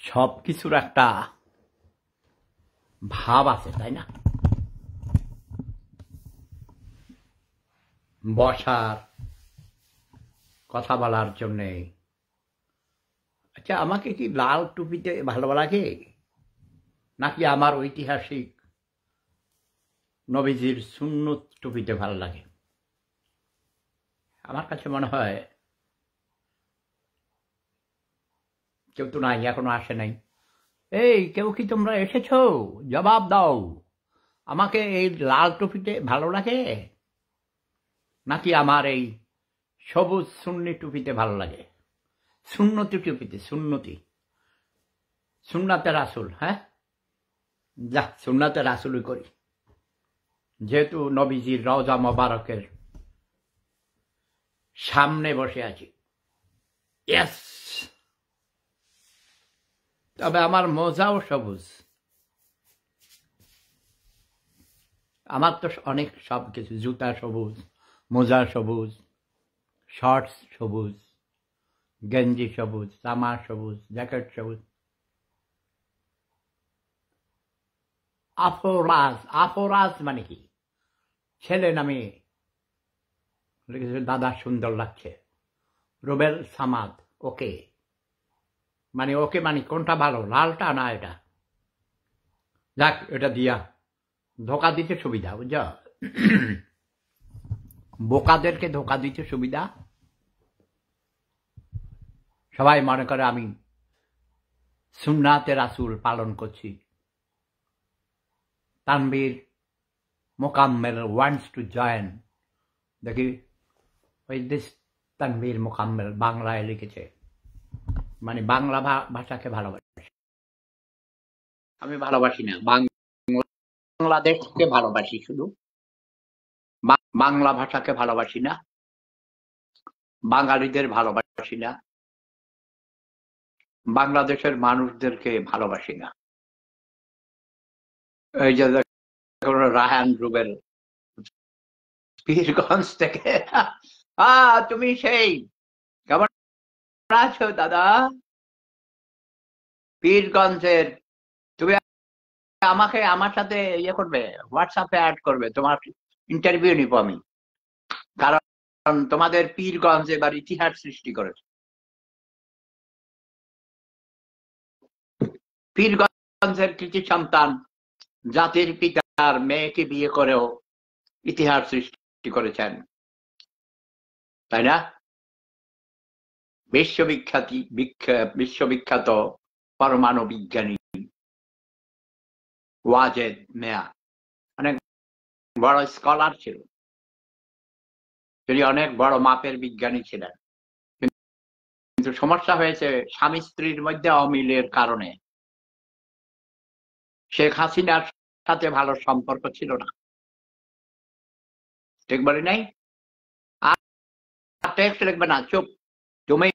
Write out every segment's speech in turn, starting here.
সবকিছুর একটা ভাব আছে, তাই না? বসার, কথা বলার জন্যে। আচ্ছা, আমাকে কি লাল টুপিতে ভালো লাগে, নাকি আমার ঐতিহাসিক নবীজির সুন্নত টুপিতে ভালো লাগে? আমার কাছে মনে হয় কেউ তো নাই, এখনো আসে নাই। এই কেউ কি তোমরা এসেছো? জবাব দাও। আমাকে এই লাল টুপিতে ভালো লাগে, নাকি আমার এই সবুজ সুন্নি টুপিতে ভালো লাগে? সুন্নতি টুপিতে, সুন্নতি, সুন্নাতে রাসূল। হ্যাঁ, যা সুন্নাতে রাসূলই করি, যেহেতু নবীজির রওজা মোবারকের সামনে বসে আছি। ইয়েস, তবে আমার মোজাও সবুজ। আমার তো অনেক সব কিছু, জুতা সবুজ, মোজা সবুজ, শর্টস সবুজ, গেঞ্জি সবুজ, জামা সবুজ, জ্যাকেট সবুজ। আফরাজ, আফরাজ মানে কি? ছেলে নামে লিখেছে, দাদা সুন্দর লাগছে। রুবেল সামাদ, ওকে মানে ওকে মানে কোনটা ভালো, লালটা না এটা? যাক, এটা দিয়া ধোকা দিতে সুবিধা, বুঝছ? বোকাদেরকে ধোকা দিতে সুবিধা। সবাই মনে করে আমি সুন্নাতে রাসূল পালন করছি। Tanvir Mokammel wants to join. দেখি ওই দিস তানভীর মোকাম্মেল বাংলায় লিখেছে, মানে বাংলা ভাষাকে ভালোবাসি। আমি ভালোবাসি না বাংলাদেশকে ভালোবাসি, শুধু বাংলা ভাষাকে ভালোবাসি না, বাঙালিদের ভালোবাসি না, বাংলাদেশের মানুষদেরকে ভালোবাসি না। এই যে রায়হান রুবেল পীরগঞ্জ থেকে, তুমি সেই কেমন আছো দাদা? পীরগঞ্জের, তুমি আমাকে আমার সাথে ইয়ে করবে, হোয়াটসঅ্যাপে অ্যাড করবে, তোমার ইন্টারভিউ নিব আমি। কারণ তোমাদের পীরগঞ্জ এবার ইতিহাস সৃষ্টি করেছে। পীরগঞ্জের কৃতি সন্তান জাতির পিতার মেয়েকে বিয়ে করেও ইতিহাস সৃষ্টি করেছেন, তাই না? বিশ্ববিখ্যাত পরমাণু বিজ্ঞানী ওয়াজেদ মিয়া অনেক বড় স্কলার ছিল, তিনি অনেক বড় মাপের বিজ্ঞানী ছিলেন। কিন্তু সমস্যা হয়েছে স্বামী স্ত্রীর মধ্যে অমিলের কারণে। শেখ হাসিনার সাথে ভালো সম্পর্ক ছিল না, ঠিক বলি নাই? আর টেক্সট লিখবে না, চুপ। তুমি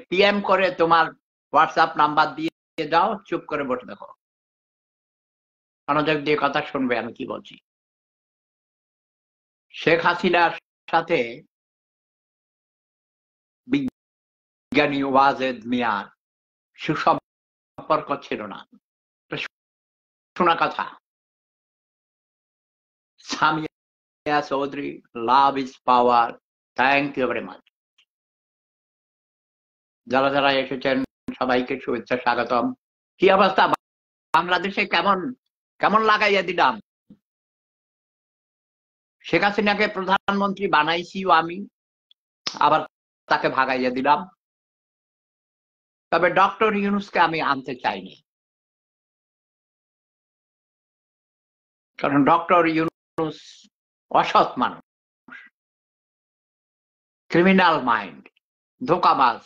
পিএম করে তোমার হোয়াটসঅ্যাপ নাম্বার দিয়ে দাও, চুপ করে বসে দেখো, মনোযোগ দিয়ে কথা শুনবে আমি কি বলছি। শেখ হাসিনার সাথে বিজ্ঞানী ওয়াজেদ মিয়ার সুসম্পর্ক ছিল না, শোনা কথা। Samia Chowdhury, love is power, thank you very much. যারা যারা এসেছেন সবাইকে শুভেচ্ছা, স্বাগতম। কি অবস্থা বাংলাদেশে? কেমন কেমন লাগাইয়া দিলাম? শেখ হাসিনাকে প্রধানমন্ত্রী বানাইছিও আমি, আবার তাকে ভাগাইয়া দিলাম। তবে ডক্টর ইউনূসকে আমি আনতে চাইনি, কারণ ডক্টর ইউনূস অসৎ মানুষ, ক্রিমিনাল মাইন্ড, ধোঁকাবাজ,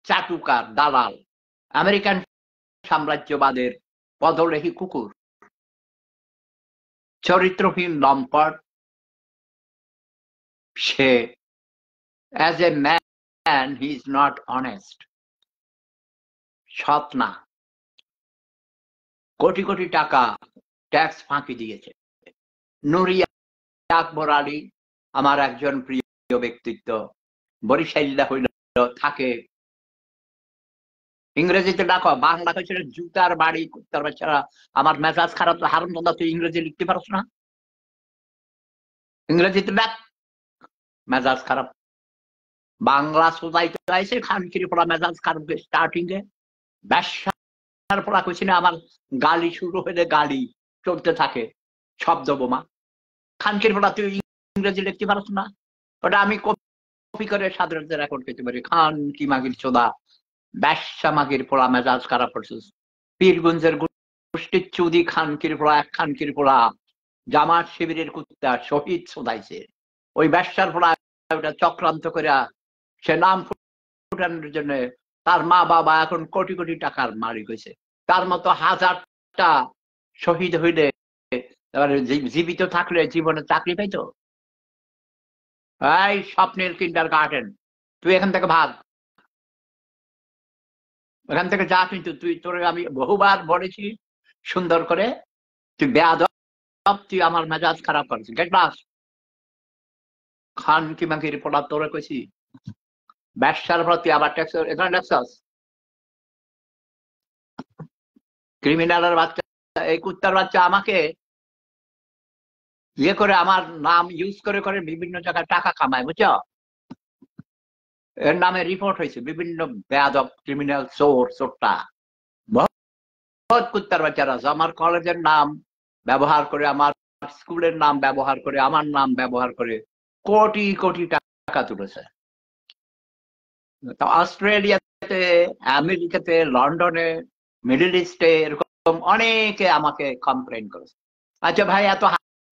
চাটুকার, দালাল, আমেরিকান সাম্রাজ্যবাদের পদলেহী কুকুর, চরিত্রহীন লম্পট। সে as a man he is not honest, সৎ না। কোটি কোটি টাকা ট্যাক্স ফাঁকি দিয়েছে। নুরিয়া আকবর আলী আমার একজন প্রিয় ব্যক্তিত্ব, বরিশাল্লা হইল থাকে। ইংরেজিতে ডাকো, বাংলা হয়েছিল জুতার বাড়ি কুত্তার বাচ্চারা। আমার মেজাজ খারাপ, হারুন দাদা তুই ইংরেজি লিখতে পারছ না? ইংরেজিতে ডাক, মেজাজ খারাপ। বাংলা সোজাইতে চাইছে খানকির পড়া মেজাজ খারাপ স্টার্টিং এ ব্যবসার পড়া কইছি না, আমার গালি শুরু হলে গালি চলতে থাকে, শব্দ বোমা। খানকির পড়া তুই ইংরেজি লিখতে পারছ না? ওটা আমি কপি করে সাধারণত রেকর্ড করতে পারি। খান কি মাগির চোদা, ব্যবসা মাগির পোড়া, মেজাজ খারাপ করছিস। পীরগঞ্জের গোষ্ঠীর চুদি খানকির পোড়া, এক খানকির পোড়া জামাত শিবিরের কুত্তা শহীদ সোদাইছে। ওই ব্যবসার পোড়া ওটা চক্রান্ত করে সে নাম ফুটানোর জন্য তার মা বাবা এখন কোটি কোটি টাকার মালিক হয়েছে। তার মতো হাজারটা শহীদ হইলে জীবিত থাকলে জীবনে চাকরি পাইতো? এই স্বপ্নের কিন্ডার গার্ডেন, তুই এখান থেকে ভাগ, এখান থেকে যা। কিন্তু তুই, তোর আমি বহুবার বলেছি সুন্দর করে, তুই বেয়াদব, তুই আমার মেজাজ খারাপ করেছিস। গেট বাস খান কি মাকির পড়া তোরে কইছি। ব্যবসার পর তুই আবার ট্যাক্স এখানে ট্যাক্সাস ক্রিমিনালের বাচ্চা, এই কুত্তার বাচ্চা আমাকে ইয়ে করে আমার নাম ইউজ করে করে বিভিন্ন জায়গায় টাকা কামায়, বুঝছো? এর নামে রিপোর্ট হয়েছে বিভিন্ন বেয়াদব ক্রিমিনাল চোর চোরটা। বহুত কুত্তার বাচ্চারা আছে আমার কলেজের নাম ব্যবহার করে, আমার স্কুলের নাম ব্যবহার করে, আমার নাম ব্যবহার করে কোটি কোটি টাকা তুলেছে। অস্ট্রেলিয়াতে, আমেরিকাতে, লন্ডনে, মিডল ইস্টে এরকম অনেকে আমাকে কমপ্লেন করেছে। আচ্ছা ভাই, এত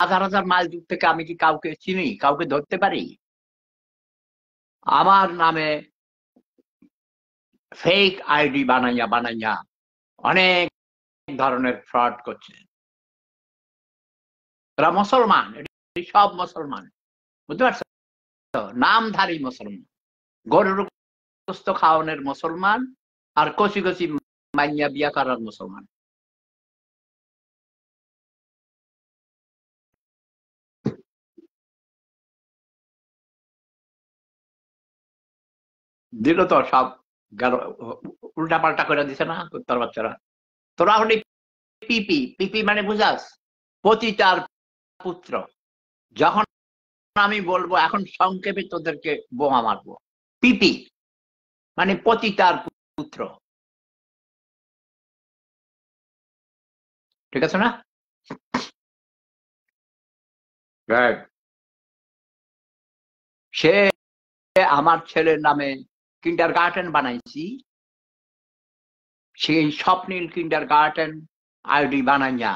হাজার হাজার মাইল দূর থেকে আমি কি কাউকে চিনি, কাউকে ধরতে পারি? আমার নামে ফেক আইডি বানাইয়া বানাইয়া অনেক ধরনের ফ্রড করছে। এরা মুসলমান, সব মুসলমান, বুঝতে পারছো? নামধারী মুসলমান, গরুর গোস্ত খাওয়ানোর মুসলমান, আর কচি কচি মাইয়া বিয়া করার মুসলমান। দিল তো সব গেল, উল্টা পাল্টা করে দিছে না কুত্তার বাচ্চারা। তোরা হলি পিপি। পিপি মানে বুঝাস? পতিতার পুত্র। যখন আমি বলবো এখন সংক্ষেপে তোদেরকে বোমা মারবো। পিপি মানে পতিতার পুত্র, ঠিক আছে না? সে আমার ছেলের নামে কিন্ডার গার্ডেন বানাইছি, সেই স্বপ্নিল কিন্ডার গার্ডেন আইডি বানাইয়া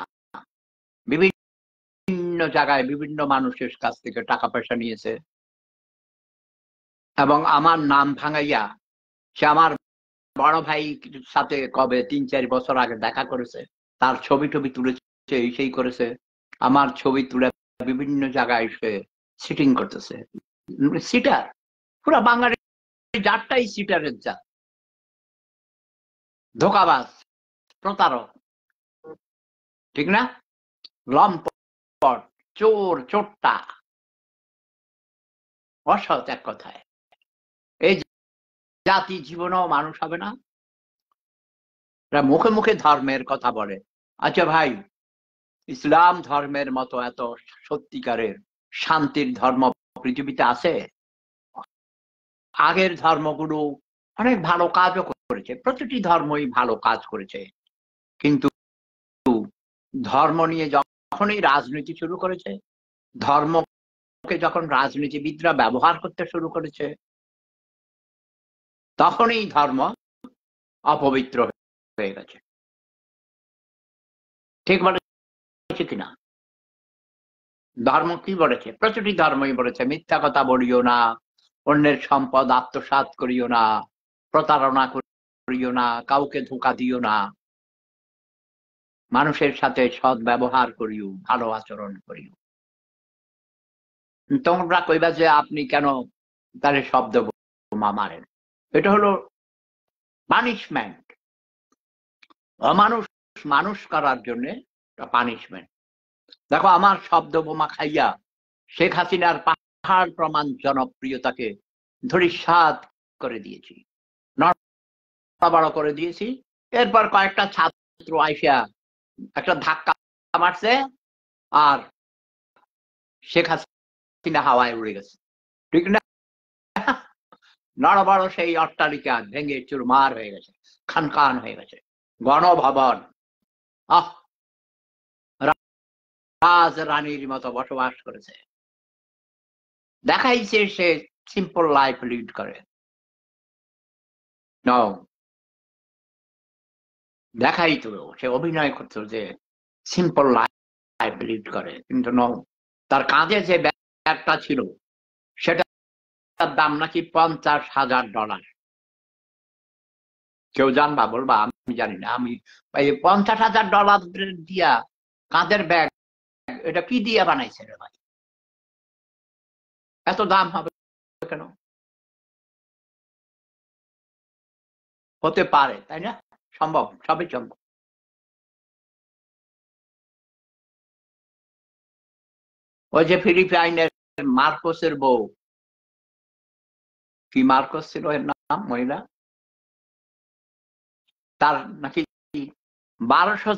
বিভিন্ন জায়গায় বিভিন্ন মানুষের কাছ থেকে টাকা পয়সা নিয়েছে, এবং আমার নাম ভাঙাইয়া সে আমার বড় ভাই সাথে কবে ৩-৪ বছর আগে দেখা করেছে, তার ছবি টবি তুলেছে, এই সেই করেছে, আমার ছবি তুলে বিভিন্ন জায়গায় সে সিটিং করতেছে। সিটার, পুরা বাঙালি জাতটাই সিটারের জাত, ধোকাবাজ, প্রতারক, ঠিক না? লম্পট, চোর, চোরটা, অসৎ, এক কথায়। এই জাতি জীবনেও মানুষ হবে না। মুখে মুখে ধর্মের কথা বলে। আচ্ছা ভাই, ইসলাম ধর্মের মতো এত সত্যিকারের শান্তির ধর্ম পৃথিবীতে আছে? আগের ধর্মগুলো অনেক ভালো কাজও করেছে, প্রতিটি ধর্মই ভালো কাজ করেছে, কিন্তু ধর্ম নিয়ে যখনই রাজনীতি শুরু করেছে, ধর্মকে যখন রাজনীতিবিদরা ব্যবহার করতে শুরু করেছে, তখনই ধর্ম অপবিত্র হয়ে গেছে। ঠিক বলেছে কিনা? ধর্ম কি বলেছে? প্রতিটি ধর্মই বলেছে মিথ্যা কথা বলিও না, অন্যের সম্পদ আত্মসাৎ করিও না, প্রতারণা করিও না, কাউকে ধোঁকা দিও না, মানুষের সাথে সৎ ব্যবহার করিও, ভালো আচরণ করিও। তোমরা কইবা যে আপনি কেন তার শব্দ বোমা মারেন? এটা হলো পানিশমেন্ট। অমানুষ মানুষ করার জন্য পানিশমেন্ট। দেখো, আমার শব্দ বোমা খাইয়া শেখ হাসিনার পাহাড় প্রমাণ জনপ্রিয়তাকে ধরিসাৎ করে দিয়েছি, নড়াবড় করে দিয়েছি। এরপর কয়েকটা ছাত্র আইসা একটা ধাক্কা মারছে, আর শেখ হাসিনা হাওয়ায় উড়ে গেছে, ঠিক না? নড়বড় সেই অট্টালিকা ভেঙে চুরমার হয়ে গেছে, খানখান হয়ে গেছে গণভবন। আহ, রাজ রানীর মতো বসবাস করেছে, দেখাইছে সে সিম্পল লাইফ লিড করে। দেখাই তো সে অভিনয় করতো যে সিম্পল লাইফ লিড করে, কিন্তু তার কাঁধে যে ব্যাগটা ছিল সেটার দাম নাকি $50,000। কেউ জানবা বলবা, আমি জানি না। আমি এই $50,000 দিয়া কাঁধের ব্যাগ, এটা কি দিয়ে বানাইছে রে ভাই? এত দাম হবে কেন? হতে পারে, তাই না? সম্ভব, সবই সম্ভব। ওই যে ফিলিপাইনের মার্কোসের বউ, কি মার্কোস ছিল এর নাম, মহিলা, তার নাকি 1200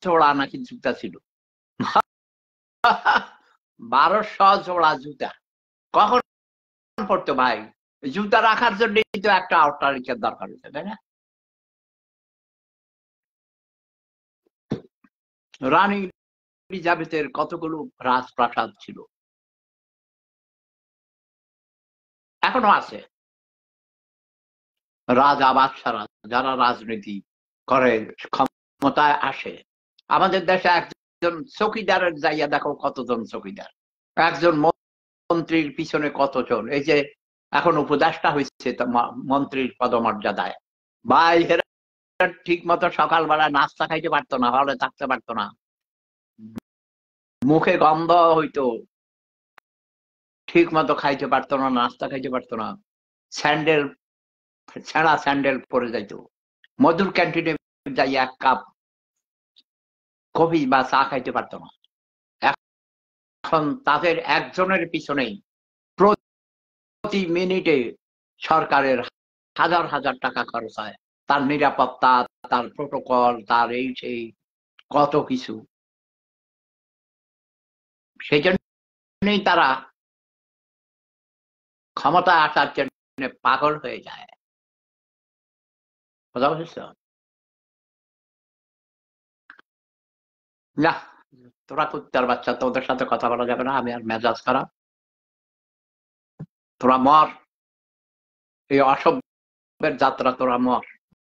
জোড়া নাকি জুতা ছিল। 1200 জোড়া জুতা কখন পড়তো ভাই? জুতা রাখার জন্য তো একটা অট্টালিকার দরকার হচ্ছে, তাই না? রানী এলিজাবেথের কতগুলো রাজপ্রাসাদ ছিল, এখনো আছে। রাজা বাদশারা যারা রাজনীতি করে, ক্ষমতায় আসে, আমাদের দেশে একজন চৌকিদারের জায়গা দেখো, কতজন চৌকিদার, একজন মন্ত্রীর পিছনে কতজন। এই যে এখন উপদেষ্টা হয়েছে মন্ত্রীর পদমর্যাদায়, ভাই এরা ঠিক মতো সকালবেলা নাস্তা খাইতে পারতো না, হলে থাকতে পারতো না, মুখে গন্ধ হইতো, ঠিক মতো খাইতে পারতো না, নাস্তা খাইতে পারতো না, স্যান্ডেল, ছেঁড়া স্যান্ডেল পরে যাইতো। মধুর ক্যান্টিনে যাই এক কাপ কফি বা চা খাইতে পারতো না। এখন তাদের একজনের পিছনেই প্রতি মিনিটে সরকারের হাজার হাজার টাকা খরচ হয়, তার নিরাপত্তা, তার প্রোটোকল, তার এই সেই কত কিছু। সেই জন্যই তারা ক্ষমতা আসার জন্য পাগল হয়ে যায়। কথা বুঝছ না? তোরা কুত্তার বাচ্চা, তোদের সাথে কথা বলা যাবে না, আমি আর মেজাজ খারাপ। তোরা মর, এই অসভ্যের যাত্রা তোরা মর।